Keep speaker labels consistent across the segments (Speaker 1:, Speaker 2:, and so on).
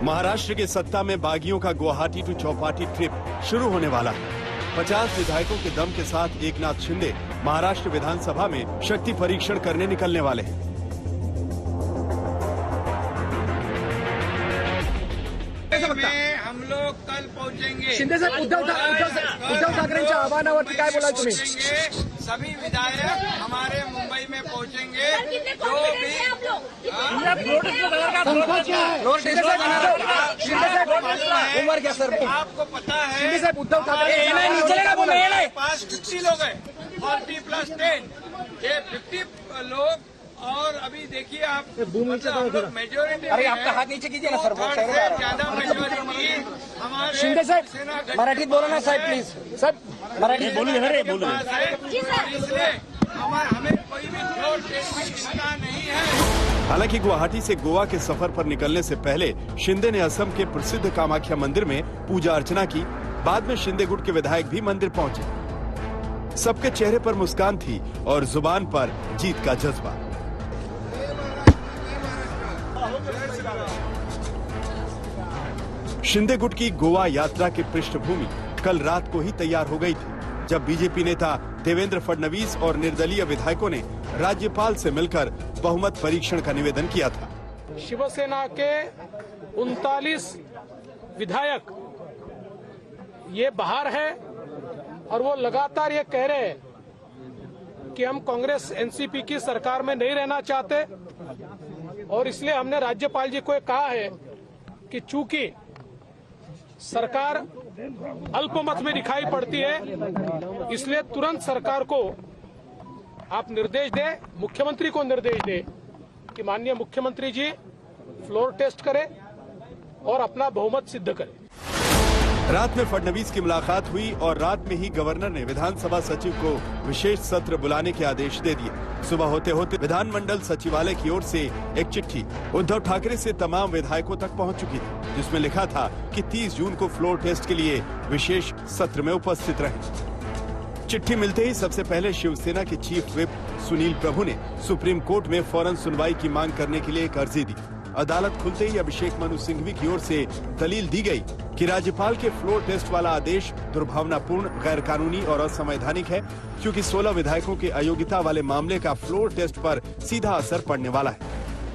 Speaker 1: महाराष्ट्र के सत्ता में बागियों का गुवाहाटी टू चौपाटी ट्रिप शुरू होने वाला है। 50 विधायकों के दम के साथ एकनाथ शिंदे महाराष्ट्र विधानसभा में शक्ति परीक्षण करने निकलने वाले हैं।
Speaker 2: में हम लोग कल पहुंचेंगे।
Speaker 3: शिंदे साहेब उद्धव ठाकरेंच्या आव्हानावरती काय बोलाल तुम्ही?
Speaker 2: सभी विधायक हमारे मुंबई में पहुंचेंगे। जो भी
Speaker 3: उमर क्या सर
Speaker 2: आपको पता है,
Speaker 3: शिंदे साहेब उद्धव ठाकरे
Speaker 2: पास 50 लोग हैं, 40+10 ये 50 लोग। और अभी देखिए आप मेजोरिटी,
Speaker 3: अरे आपका हाथ नीचे कीजिए ना सर,
Speaker 2: ज्यादा मेजोरिटी हमारे
Speaker 3: शिंदे साहेब मराठीत बोला ना साहेब, प्लीज साहेब मराठीत बोलिए।
Speaker 2: इसलिए हमें कोई भी चिंता नहीं है।
Speaker 1: हालांकि गुवाहाटी से गोवा के सफर पर निकलने से पहले शिंदे ने असम के प्रसिद्ध कामाख्या मंदिर में पूजा अर्चना की। बाद में शिंदे गुट के विधायक भी मंदिर पहुंचे। सबके चेहरे पर मुस्कान थी और जुबान पर जीत का जज्बा। शिंदे गुट की गोवा यात्रा की पृष्ठभूमि कल रात को ही तैयार हो गई थी, जब बीजेपी नेता देवेंद्र फडणवीस और निर्दलीय विधायकों ने राज्यपाल से मिलकर बहुमत परीक्षण का निवेदन किया था।
Speaker 4: शिवसेना के 39 विधायक ये बाहर है और वो लगातार ये कह रहे हैं कि हम कांग्रेस एनसीपी की सरकार में नहीं रहना चाहते, और इसलिए हमने राज्यपाल जी को कहा है कि चूंकि सरकार अल्पमत में दिखाई पड़ती है, इसलिए तुरंत सरकार को आप निर्देश दें, मुख्यमंत्री को निर्देश दें कि माननीय मुख्यमंत्री जी फ्लोर टेस्ट करें और अपना बहुमत सिद्ध करें।
Speaker 1: रात में फडणवीस की मुलाकात हुई और रात में ही गवर्नर ने विधानसभा सचिव को विशेष सत्र बुलाने के आदेश दे दिए। सुबह होते होते विधानमंडल सचिवालय की ओर से एक चिट्ठी उद्धव ठाकरे से तमाम विधायकों तक पहुंच चुकी थी, जिसमें लिखा था कि 30 जून को फ्लोर टेस्ट के लिए विशेष सत्र में उपस्थित रहें। चिट्ठी मिलते ही सबसे पहले शिवसेना के चीफ व्हिप सुनील प्रभु ने सुप्रीम कोर्ट में फौरन सुनवाई की मांग करने के लिए एक अर्जी दी। अदालत खुलते ही अभिषेक मनु सिंघवी की ओर से दलील दी गई कि राज्यपाल के फ्लोर टेस्ट वाला आदेश दुर्भावनापूर्ण, गैर कानूनी और असंवैधानिक है, क्योंकि 16 विधायकों के अयोग्यता वाले मामले का फ्लोर टेस्ट पर सीधा असर पड़ने वाला है।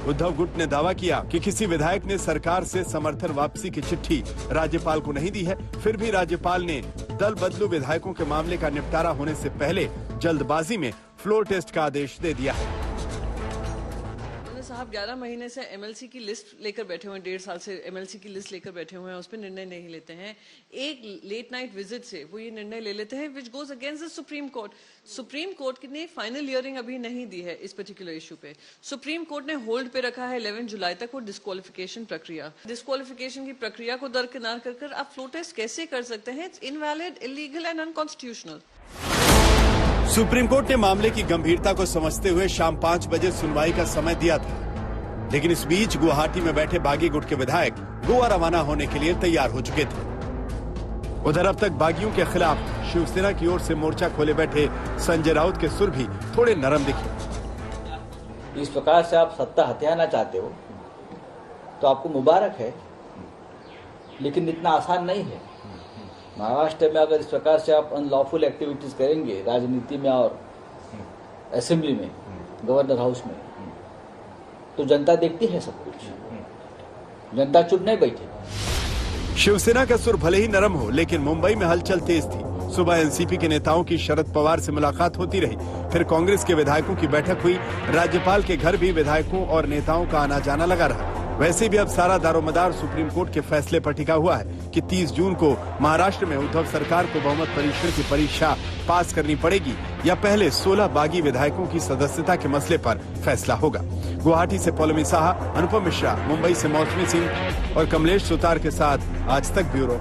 Speaker 1: उद्धव गुट ने दावा किया कि किसी विधायक ने सरकार से समर्थन वापसी की चिट्ठी राज्यपाल को नहीं दी है, फिर भी राज्यपाल ने दल बदलू विधायकों के मामले का निपटारा होने से पहले जल्दबाजी में फ्लोर टेस्ट का आदेश दे दिया है।
Speaker 5: साहब 11 महीने से एमएलसी की लिस्ट लेकर बैठे हुए हैं, 1.5 साल से एमएलसी की लिस्ट लेकर बैठे हुए हैं, उस पर निर्णय नहीं लेते हैं। एक लेट नाइट विजिट से वो ये निर्णय ले लेते हैं which goes against the supreme court. Supreme court ने फाइनल हियरिंग अभी नहीं दी है इस पर्टिकुलर इशू पे। सुप्रीम कोर्ट ने होल्ड पे रखा है 11 जुलाई तक वो डिस्क्वालिफिकेशन प्रक्रिया। डिस्क्वालिफिकेशन की प्रक्रिया को दरकिनार कर आप फ्लोर टेस्ट कैसे कर सकते हैं? It's invalid, illegal and unconstitutional.
Speaker 1: Supreme court ने मामले की गंभीरता को समझते हुए शाम 5 बजे सुनवाई का समय दिया था, लेकिन इस बीच गुवाहाटी में बैठे बागी गुट के विधायक गोवा रवाना होने के लिए तैयार हो चुके थे। उधर अब तक बागियों के खिलाफ शिवसेना की ओर से मोर्चा खोले बैठे संजय राउत के सुर भी थोड़े नरम दिखे।
Speaker 6: इस प्रकार से आप सत्ता हथियाना चाहते हो तो आपको मुबारक है, लेकिन इतना आसान नहीं है। महाराष्ट्र में अगर इस प्रकार से आप अनलॉफुल एक्टिविटीज करेंगे राजनीति में और असेंबली में, गवर्नर हाउस में, तो जनता देखती है सब कुछ, जनता चुप नहीं बैठे।
Speaker 1: शिवसेना का सुर भले ही नरम हो, लेकिन मुंबई में हलचल तेज थी। सुबह एनसीपी के नेताओं की शरद पवार से मुलाकात होती रही, फिर कांग्रेस के विधायकों की बैठक हुई। राज्यपाल के घर भी विधायकों और नेताओं का आना जाना लगा रहा। वैसे भी अब सारा दारोमदार सुप्रीम कोर्ट के फैसले पर टिका हुआ है कि 30 जून को महाराष्ट्र में उद्धव सरकार को बहुमत परीक्षण की परीक्षा पास करनी पड़ेगी या पहले 16 बागी विधायकों की सदस्यता के मसले पर फैसला होगा। गुवाहाटी से पौलमी साहा, अनुपम मिश्रा, मुंबई से मौसमी सिंह और कमलेश सुतार के साथ आज तक ब्यूरो।